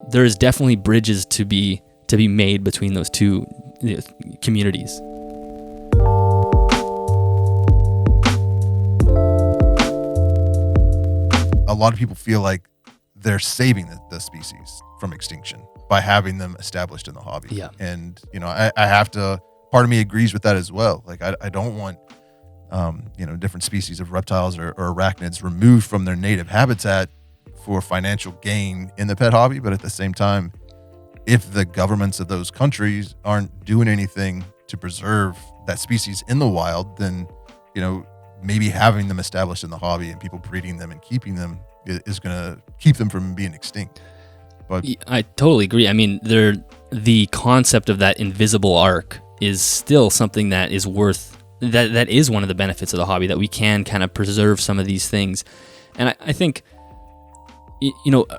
there is definitely bridges to be made between those two communities. A lot of people feel like they're saving the species from extinction by having them established in the hobby. Yeah. And, I have to, part of me agrees with that as well. Like, I don't want, different species of reptiles or arachnids removed from their native habitat for financial gain in the pet hobby. But at the same time, if the governments of those countries aren't doing anything to preserve that species in the wild, then, maybe having them established in the hobby and people breeding them and keeping them is going to keep them from being extinct. But I totally agree. I mean, the concept of that invisible arc is still something that is that is one of the benefits of the hobby, that we can kind of preserve some of these things. And I think,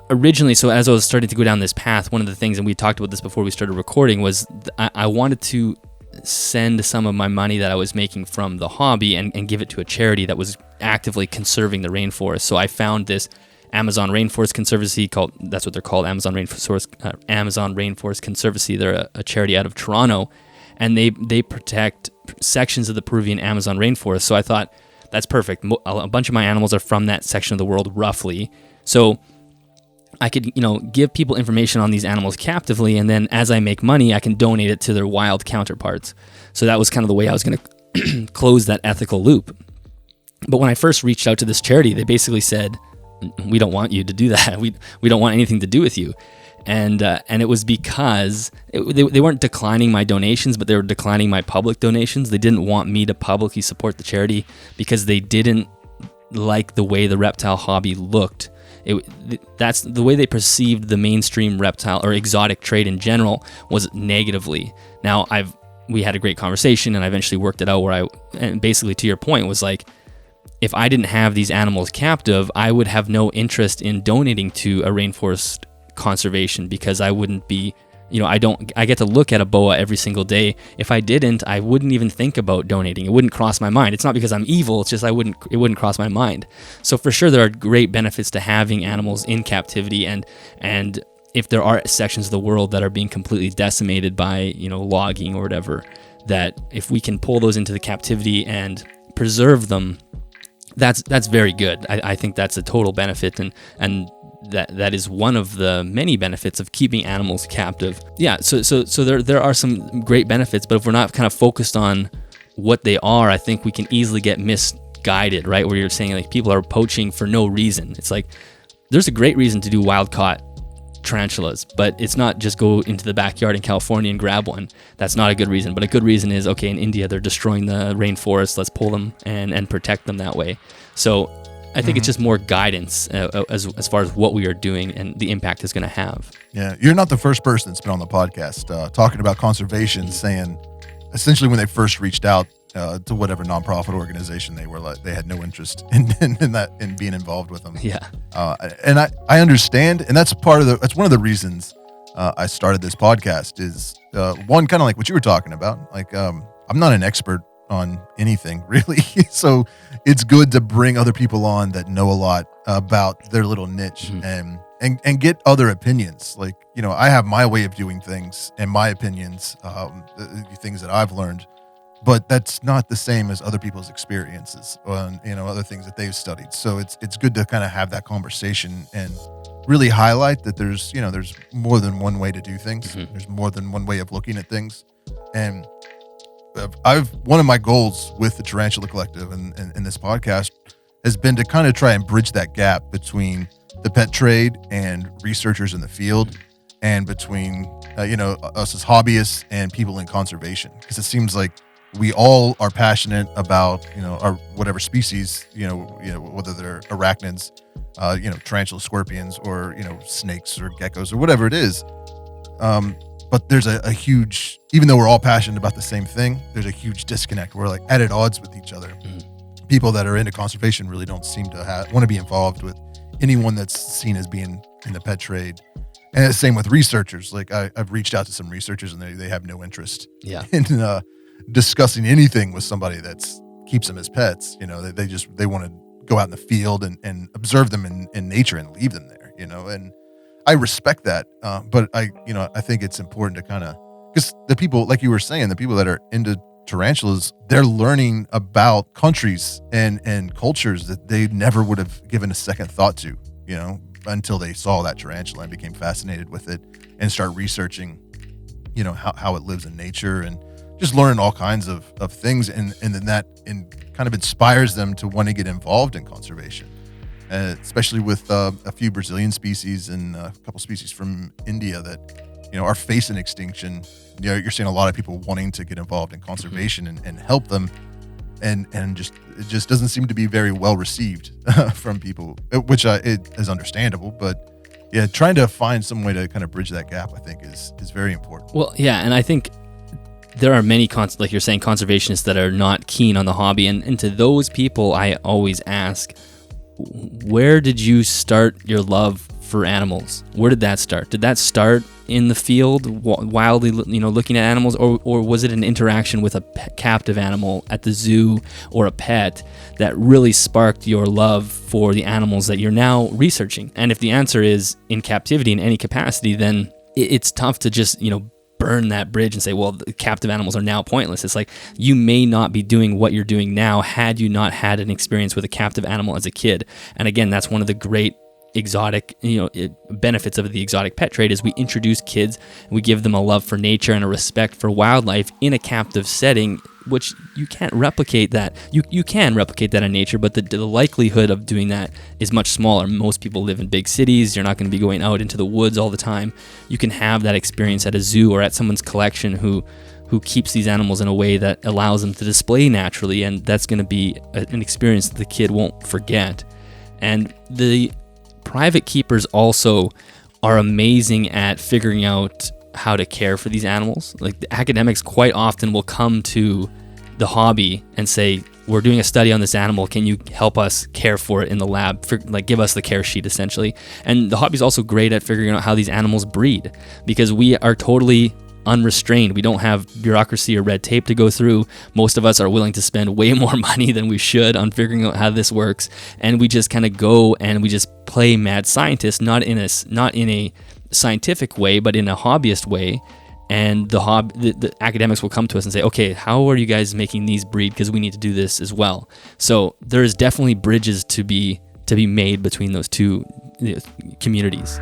originally, so as I was starting to go down this path, one of the things, and we talked about this before we started recording, was I wanted to send some of my money that I was making from the hobby and give it to a charity that was actively conserving the rainforest. So I found this Amazon Rainforest Conservancy that's what they're called, Amazon Rainforest Conservancy. They're a charity out of Toronto, and they protect sections of the Peruvian Amazon rainforest. So I thought, that's perfect. A bunch of my animals are from that section of the world, roughly. So I could, give people information on these animals captively, and then as I make money, I can donate it to their wild counterparts. So that was kind of the way I was going to close that ethical loop. But when I first reached out to this charity, they basically said, we don't want you to do that. We don't want anything to do with you. And it was because they weren't declining my donations, but they were declining my public donations. They didn't want me to publicly support the charity because they didn't like the way the reptile hobby looked. That's the way they perceived the mainstream reptile or exotic trade in general, was negatively. Now we had a great conversation, and I eventually worked it out and basically, to your point, was like, if I didn't have these animals captive, I would have no interest in donating to a rainforest conservation, because I wouldn't be, I get to look at a boa every single day. If I didn't, I wouldn't even think about donating. It wouldn't cross my mind. It's not because I'm evil. It's just it wouldn't cross my mind. So for sure, there are great benefits to having animals in captivity, and if there are sections of the world that are being completely decimated by, logging or whatever, that if we can pull those into the captivity and preserve them, that's very good. I think that's a total benefit, and that is one of the many benefits of keeping animals captive. Yeah, so there are some great benefits, but if we're not kind of focused on what they are, I think we can easily get misguided, right? Where you're saying like people are poaching for no reason. It's like there's a great reason to do wild caught tarantulas, but it's not just go into the backyard in California and grab one. That's not a good reason. But a good reason is, okay, in India they're destroying the rainforest, let's pull them and protect them that way. So I think it's just more guidance as far as what we are doing and the impact it's going to have. Yeah, you're not the first person that's been on the podcast talking about conservation, saying essentially when they first reached out to whatever nonprofit organization they were, like, they had no interest in being involved with them. Yeah, and I understand, and that's one of the reasons I started this podcast. Is one, kind of like what you were talking about. Like, I'm not an expert on anything really, so it's good to bring other people on that know a lot about their little niche, and get other opinions. Like, I have my way of doing things and my opinions, the things that I've learned, but that's not the same as other people's experiences on, other things that they've studied. So it's good to kind of have that conversation and really highlight that there's more than one way to do things. There's more than one way of looking at things. And one of my goals with the Tarantula Collective and this podcast has been to kind of try and bridge that gap between the pet trade and researchers in the field, and between us as hobbyists and people in conservation, because it seems like we all are passionate about our whatever species, whether they're arachnids, tarantula, scorpions, or snakes or geckos or whatever it is. But there's a huge, even though we're all passionate about the same thing, there's a huge disconnect. We're like at odds with each other. People that are into conservation really don't seem to want to be involved with anyone that's seen as being in the pet trade. And the same with researchers. Like I've reached out to some researchers and they have no interest in discussing anything with somebody that keeps them as pets. They want to go out in the field and observe them in nature and leave them there. And I respect that, but I think it's important to kind of, because the people, like you were saying, the people that are into tarantulas, they're learning about countries and cultures that they never would have given a second thought to, until they saw that tarantula and became fascinated with it and start researching, how it lives in nature and just learning all kinds of things. And then that kind of inspires them to want to get involved in conservation, especially with a few Brazilian species and a couple species from India that, are facing extinction. You're seeing a lot of people wanting to get involved in conservation and help them. And it just doesn't seem to be very well received from people, which it is understandable. But yeah, trying to find some way to kind of bridge that gap, I think, is very important. Well, yeah, and I think there are many, like you're saying, conservationists that are not keen on the hobby. And to those people, I always ask, where did you start your love for animals? Where did that start? Did that start in the field, wildly, looking at animals, or was it an interaction with a captive animal at the zoo or a pet that really sparked your love for the animals that you're now researching? And if the answer is in captivity in any capacity, then it's tough to just, burn that bridge and say, well, the captive animals are now pointless. It's like, you may not be doing what you're doing now had you not had an experience with a captive animal as a kid. And again, that's one of the great exotic, benefits of the exotic pet trade is we introduce kids, we give them a love for nature and a respect for wildlife in a captive setting, which you can't replicate that. You can replicate that in nature, but the likelihood of doing that is much smaller. Most people live in big cities. You're not going to be going out into the woods all the time. You can have that experience at a zoo or at someone's collection who keeps these animals in a way that allows them to display naturally, and that's going to be an experience that the kid won't forget. And the private keepers also are amazing at figuring out how to care for these animals. Like, the academics quite often will come to the hobby and say, we're doing a study on this animal, can you help us care for it in the lab? Give us the care sheet, essentially. And the hobby is also great at figuring out how these animals breed, because we are totally unrestrained. We don't have bureaucracy or red tape to go through. Most of us are willing to spend way more money than we should on figuring out how this works, and we just kind of go and we just play mad scientist, not in a scientific way, but in a hobbyist way. And the academics will come to us and say, okay, how are you guys making these breed? Because we need to do this as well. So there's definitely bridges to be made between those two communities.